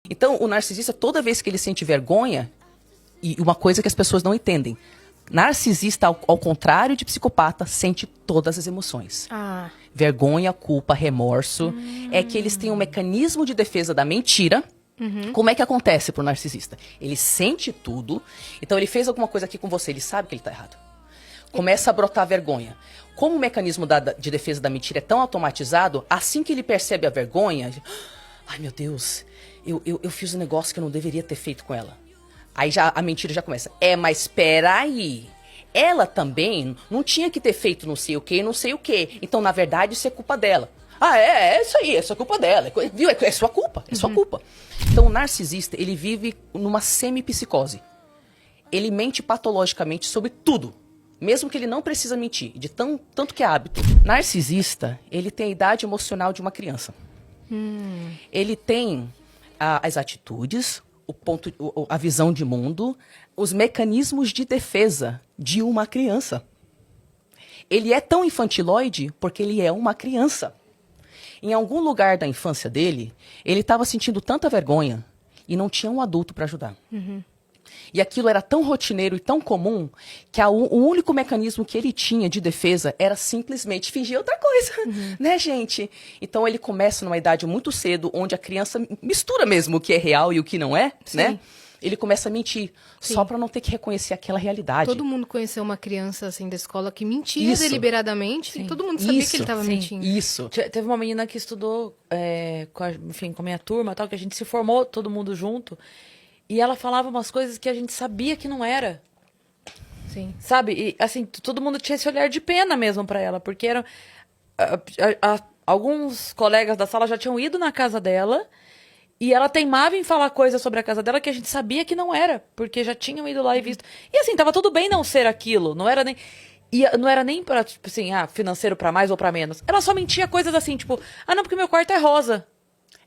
Então, o narcisista, toda vez que ele sente vergonha, e uma coisa que as pessoas não entendem, narcisista, ao contrário de psicopata, sente todas as emoções. Vergonha, culpa, remorso. É que eles têm um mecanismo de defesa da mentira. Como é que acontece pro narcisista? Ele sente tudo, então ele fez alguma coisa aqui com você, ele sabe que ele tá errado. Começa a brotar vergonha. Como o mecanismo de defesa da mentira é tão automatizado, assim que ele percebe a vergonha, ai meu Deus, eu fiz um negócio que eu não deveria ter feito com ela. Aí já, a mentira já começa. Mas peraí, ela também não tinha que ter feito não sei o que, não sei o que. Então, na verdade, isso é culpa dela. É isso aí, isso é culpa dela. Viu? É sua culpa, é sua culpa. Então, o narcisista, ele vive numa semipsicose. Ele mente patologicamente sobre tudo. Mesmo que ele não precisa mentir, de tanto que é hábito. Narcisista, ele tem a idade emocional de uma criança. Ele tem as atitudes, a visão de mundo, os mecanismos de defesa de uma criança. Ele é tão infantiloide porque ele é uma criança. Em algum lugar da infância dele, ele estava sentindo tanta vergonha e não tinha um adulto para ajudar. E aquilo era tão rotineiro e tão comum que o único mecanismo que ele tinha de defesa era simplesmente fingir outra coisa, né, gente? Então ele começa numa idade muito cedo, onde a criança mistura mesmo o que é real e o que não é, né? Ele começa a mentir, só para não ter que reconhecer aquela realidade. Todo mundo conheceu uma criança, assim, da escola que mentia deliberadamente. E todo mundo sabia que ele estava mentindo. Isso. Teve uma menina que estudou com a minha turma, tal, que a gente se formou todo mundo junto. E ela falava umas coisas que a gente sabia que não era. Sim. Sabe? E, assim, todo mundo tinha esse olhar de pena mesmo pra ela. Porque eram... alguns colegas da sala já tinham ido na casa dela. E ela teimava em falar coisas sobre a casa dela que a gente sabia que não era. Porque já tinham ido lá e visto. E assim, tava tudo bem não ser aquilo. Não era nem... E não era nem pra, tipo assim, financeiro pra mais ou pra menos. Ela só mentia coisas assim, tipo... não, porque meu quarto é rosa.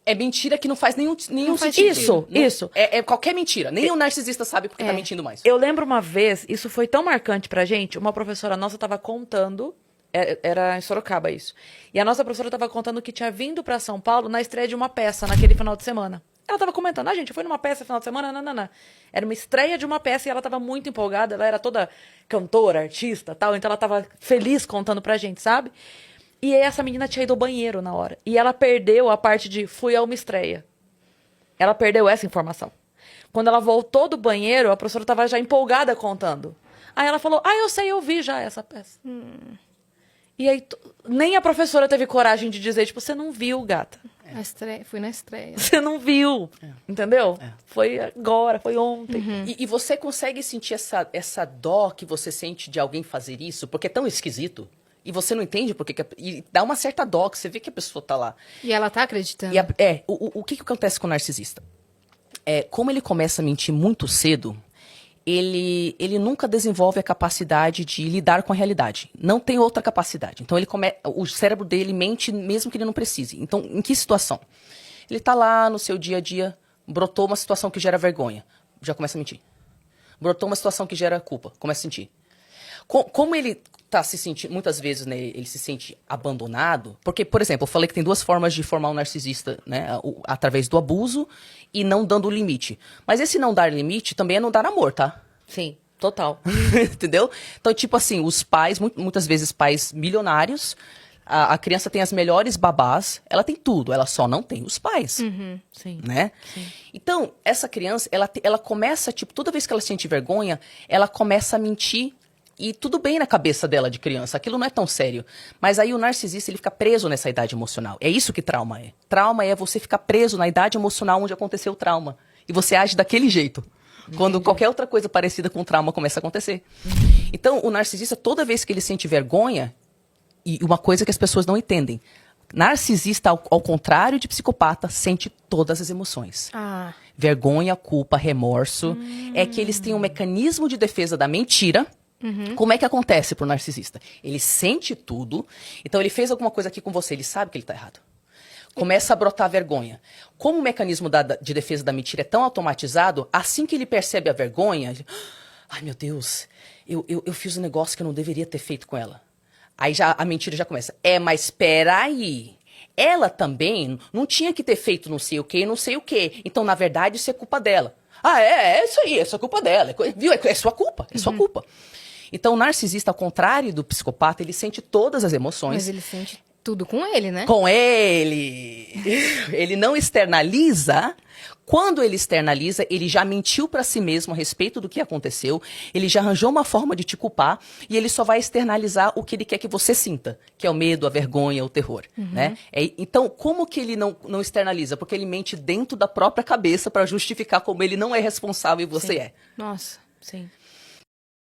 É mentira que não faz nenhum Isso. sentido. É qualquer mentira. Nem o narcisista sabe porque tá mentindo mais. Eu lembro uma vez, isso foi tão marcante pra gente, uma professora nossa tava contando, era em Sorocaba isso, e a nossa professora tava contando que tinha vindo pra São Paulo na estreia de uma peça naquele final de semana. Ela tava comentando, gente, eu fui numa peça no final de semana, não. Era uma estreia de uma peça e ela tava muito empolgada, ela era toda cantora, artista, tal, então ela tava feliz contando pra gente, sabe? E essa menina tinha ido ao banheiro na hora. E ela perdeu a parte de fui a uma estreia. Ela perdeu essa informação. Quando ela voltou do banheiro, a professora estava já empolgada contando. Aí ela falou, eu sei, eu vi já essa peça. E aí, nem a professora teve coragem de dizer, tipo, você não viu, gata. Fui na estreia. Você não viu. Entendeu? Foi agora, foi ontem. E você consegue sentir essa dó que você sente de alguém fazer isso? Porque é tão esquisito. E você não entende porque... E dá uma certa dó, que você vê que a pessoa tá lá. E ela tá acreditando. O que acontece com o narcisista? Como ele começa a mentir muito cedo, ele nunca desenvolve a capacidade de lidar com a realidade. Não tem outra capacidade. Então, o cérebro dele mente mesmo que ele não precise. Então, em que situação? Ele tá lá no seu dia a dia, brotou uma situação que gera vergonha, já começa a mentir. Brotou uma situação que gera culpa, começa a sentir. Como ele tá se sentindo, muitas vezes, né, ele se sente abandonado, porque, por exemplo, eu falei que tem duas formas de formar um narcisista, né, através do abuso e não dando limite. Mas esse não dar limite também é não dar amor, tá? Sim, total. Entendeu? Então, tipo assim, os pais, muitas vezes pais milionários, a criança tem as melhores babás, ela tem tudo, ela só não tem os pais. Sim. Né? Sim. Então, essa criança, ela começa, tipo, toda vez que ela sente vergonha, ela começa a mentir. E tudo bem na cabeça dela de criança, aquilo não é tão sério. Mas aí o narcisista, ele fica preso nessa idade emocional. É isso que trauma é. Trauma é você ficar preso na idade emocional onde aconteceu o trauma. E você age daquele jeito. Quando qualquer outra coisa parecida com trauma começa a acontecer. Então, o narcisista, toda vez que ele sente vergonha, e uma coisa que as pessoas não entendem, narcisista, ao contrário de psicopata, sente todas as emoções. Vergonha, culpa, remorso. É que eles têm um mecanismo de defesa da mentira. Como é que acontece pro narcisista? Ele sente tudo, então ele fez alguma coisa aqui com você, ele sabe que ele tá errado. Começa a brotar vergonha. Como o mecanismo de defesa da mentira é tão automatizado, assim que ele percebe a vergonha, ai meu Deus, eu fiz um negócio que eu não deveria ter feito com ela. Aí já a mentira já começa. Mas peraí, ela também não tinha que ter feito não sei o que, não sei o que. Então, na verdade, isso é culpa dela. Ah, é isso aí, isso é culpa dela. Viu? É sua culpa, é sua culpa. Então, o narcisista, ao contrário do psicopata, ele sente todas as emoções. Mas ele sente tudo com ele, né? Com ele. Ele não externaliza. Quando ele externaliza, ele já mentiu para si mesmo a respeito do que aconteceu, ele já arranjou uma forma de te culpar e ele só vai externalizar o que ele quer que você sinta, que é o medo, a vergonha, o terror, né? Então, como que ele não externaliza? Porque ele mente dentro da própria cabeça para justificar como ele não é responsável e você é. Nossa, Sim.